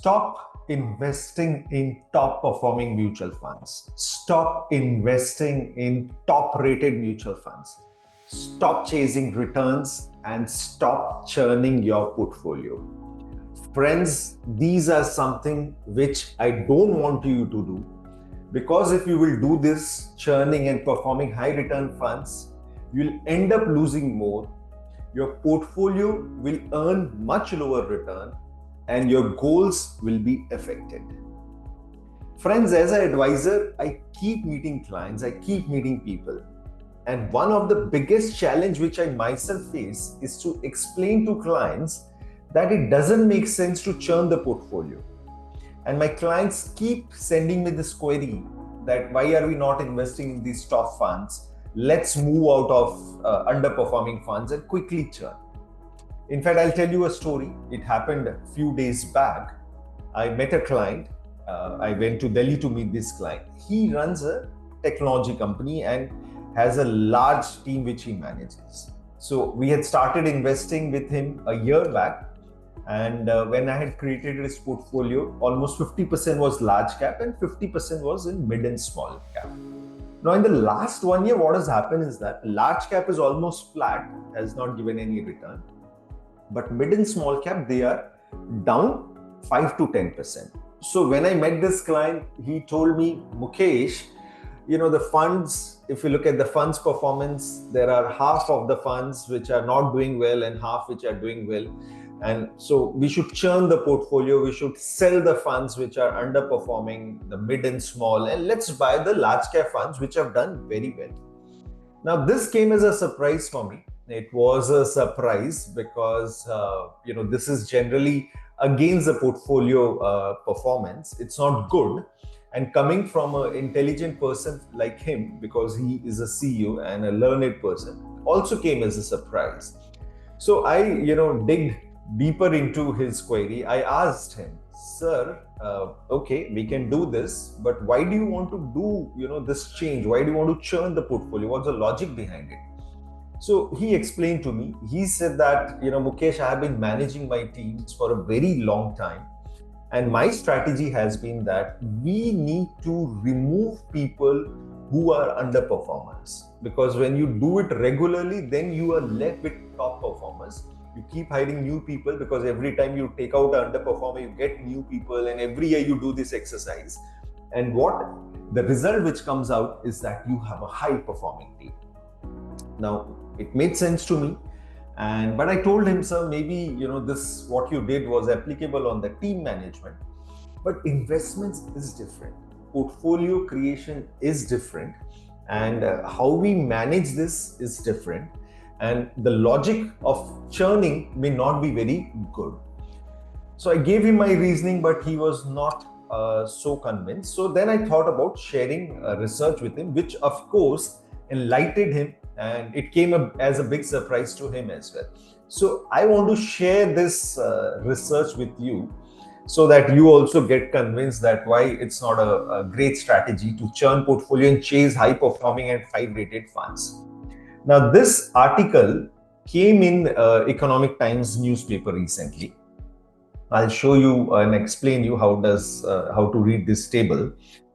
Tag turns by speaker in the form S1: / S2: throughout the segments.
S1: Stop investing in top performing mutual funds. Stop investing in top rated mutual funds. Stop chasing returns and stop churning your portfolio. Friends, these are something which I don't want you to do, because if you will do this churning and performing high return funds, you'll end up losing more. Your portfolio will earn much lower return and your goals will be affected. Friends, as an advisor, I keep meeting clients, I keep meeting people. And one of the biggest challenge which I myself face is to explain to clients that it doesn't make sense to churn the portfolio. And my clients keep sending me this query that why are we not investing in these top funds? Let's move out of underperforming funds and quickly churn. In fact, I'll tell you a story. It happened a few days back. I met a client. I went to Delhi to meet this client. He runs a technology company and has a large team which he manages. So we had started investing with him a year back. And when I had created his portfolio, almost 50% was large cap and 50% was in mid and small cap. Now, in the last 1 year, what has happened is that large cap is almost flat, has not given any return. But mid and small cap, they are down 5 to 10%. So when I met this client, he told me, Mukesh, the funds, if you look at the funds performance, there are half of the funds which are not doing well and half which are doing well. And so we should churn the portfolio. We should sell the funds which are underperforming, the mid and small, and let's buy the large cap funds which have done very well. Now, this came as a surprise for me. It was a surprise because, this is generally against the portfolio performance. It's not good. And coming from an intelligent person like him, because he is a CEO and a learned person, also came as a surprise. So I, digged deeper into his query. I asked him, sir, okay, we can do this, but why do you want to do, this change? Why do you want to churn the portfolio? What's the logic behind it? So he explained to me, he said that, Mukesh, I have been managing my teams for a very long time. And my strategy has been that we need to remove people who are underperformers. Because when you do it regularly, then you are left with top performers. You keep hiring new people because every time you take out an underperformer, you get new people, and every year you do this exercise. And what the result which comes out is that you have a high performing team. Now, it made sense to me. But I told him, sir, maybe, this, what you did was applicable on the team management, but investments is different. Portfolio creation is different. And how we manage this is different. And the logic of churning may not be very good. So I gave him my reasoning, but he was not so convinced. So then I thought about sharing research with him, which of course enlightened him, and it came as a big surprise to him as well. So I want to share this research with you so that you also get convinced that why it's not a great strategy to churn portfolio and chase high performing and 5 rated funds. Now, this article came in Economic Times newspaper recently. I'll show you and explain you how to read this table.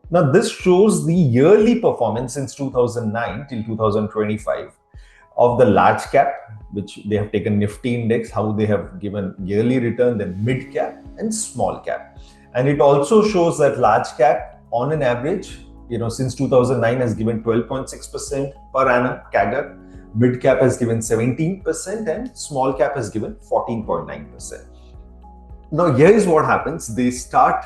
S1: Now, this shows the yearly performance since 2009 till 2025 of the large cap, which they have taken Nifty index, how they have given yearly return, then mid cap and small cap. And it also shows that large cap on an average, since 2009 has given 12.6% per annum CAGR, mid cap has given 17% and small cap has given 14.9%. Now, here is what happens. They start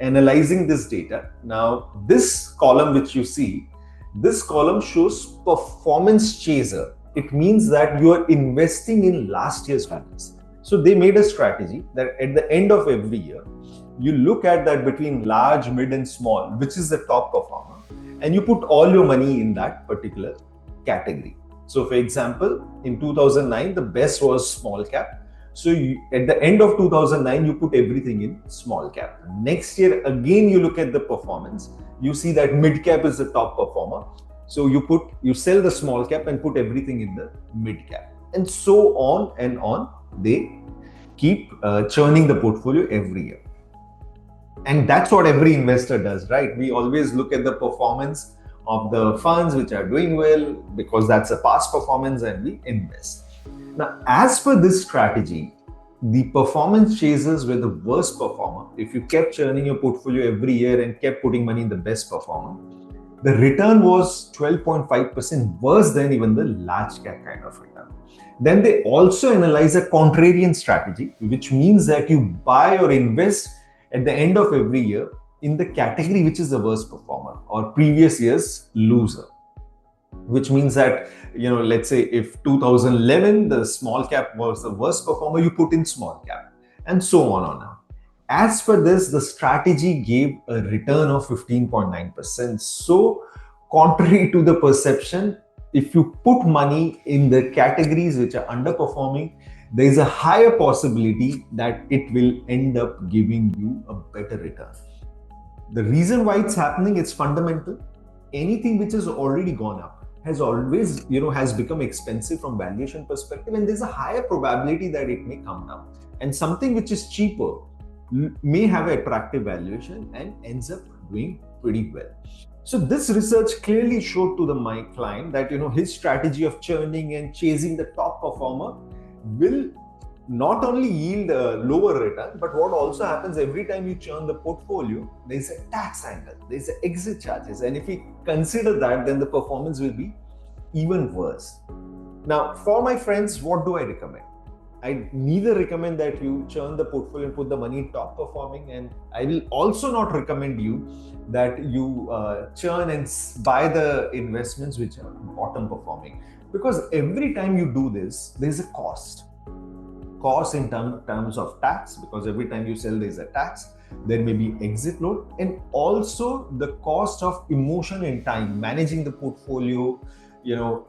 S1: analyzing this data. Now, this column which you see, this column shows performance chaser. It means that you are investing in last year's funds. So they made a strategy that at the end of every year, you look at that between large, mid and small, which is the top performer, and you put all your money in that particular category. So for example, in 2009, the best was small cap. So at the end of 2009, you put everything in small cap. Next year, again, you look at the performance. You see that mid cap is the top performer. So you sell the small cap and put everything in the mid cap. And so on and on, they keep churning the portfolio every year. And that's what every investor does, right? We always look at the performance of the funds which are doing well because that's a past performance and we invest. Now, as per this strategy, the performance chasers were the worst performer. If you kept churning your portfolio every year and kept putting money in the best performer, the return was 12.5% worse than even the large cap kind of return. Then they also analyze a contrarian strategy, which means that you buy or invest at the end of every year in the category which is the worst performer or previous year's loser. Which means that, let's say if 2011 the small cap was the worst performer, you put in small cap, and so on and on. As per this, the strategy gave a return of 15.9%. So, contrary to the perception, if you put money in the categories which are underperforming, there is a higher possibility that it will end up giving you a better return. The reason why it's happening is fundamental. Anything which has already gone up has always, has become expensive from valuation perspective, and there's a higher probability that it may come down. And something which is cheaper may have an attractive valuation and ends up doing pretty well. So this research clearly showed to my client that his strategy of churning and chasing the top performer will not only yield a lower return, but what also happens every time you churn the portfolio, there's a tax angle, there's an exit charges, and if we consider that, then the performance will be even worse. Now, for my friends, what do I recommend? I neither recommend that you churn the portfolio and put the money in top performing, and I will also not recommend you that you churn and buy the investments which are bottom performing, because every time you do this, there's a cost in terms of tax, because every time you sell there's a tax, there may be exit load, and also the cost of emotion and time managing the portfolio.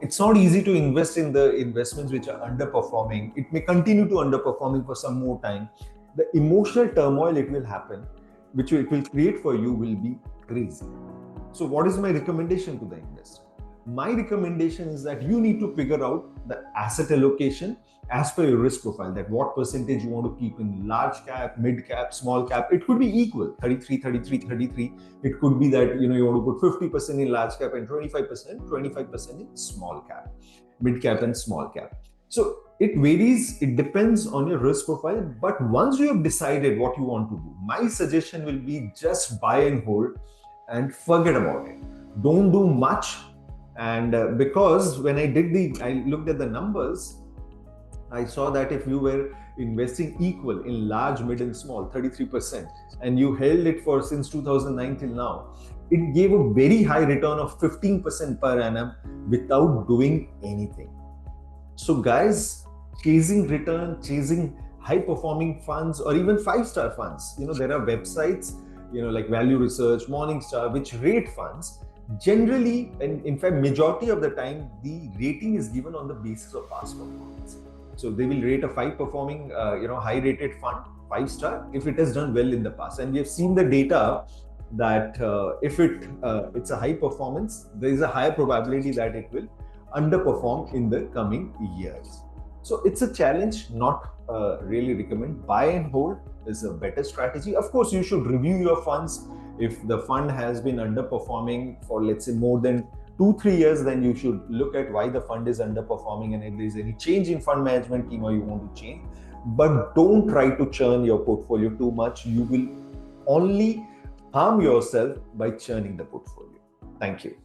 S1: It's not easy to invest in the investments which are underperforming. It may continue to underperforming for some more time. The emotional turmoil it will happen, which it will create for you, will be crazy. So what is my recommendation to the investor? My recommendation is that you need to figure out the asset allocation as per your risk profile, that what percentage you want to keep in large cap, mid cap, small cap. It could be equal, 33, 33, 33. It could be that you want to put 50% in large cap and 25% in small cap, mid cap and small cap. So it varies, it depends on your risk profile. But once you have decided what you want to do, my suggestion will be just buy and hold and forget about it. Don't do much. And because when I looked at the numbers, I saw that if you were investing equal in large, mid and small, 33%, and you held it for since 2009 till now, it gave a very high return of 15% per annum without doing anything. So guys, chasing return, chasing high performing funds or even 5-star funds, there are websites, like Value Research, Morningstar, which rate funds. Generally, and in fact, majority of the time, the rating is given on the basis of past performance. So they will rate a 5-performing, high-rated fund 5-star if it has done well in the past. And we have seen the data that if it's a high performance, there is a higher probability that it will underperform in the coming years. So it's a challenge, not really recommend. Buy and hold is a better strategy. Of course, you should review your funds. If the fund has been underperforming for, let's say, more than 2-3 years, then you should look at why the fund is underperforming and if there is any change in fund management team or you want to change. But don't try to churn your portfolio too much. You will only harm yourself by churning the portfolio. Thank you.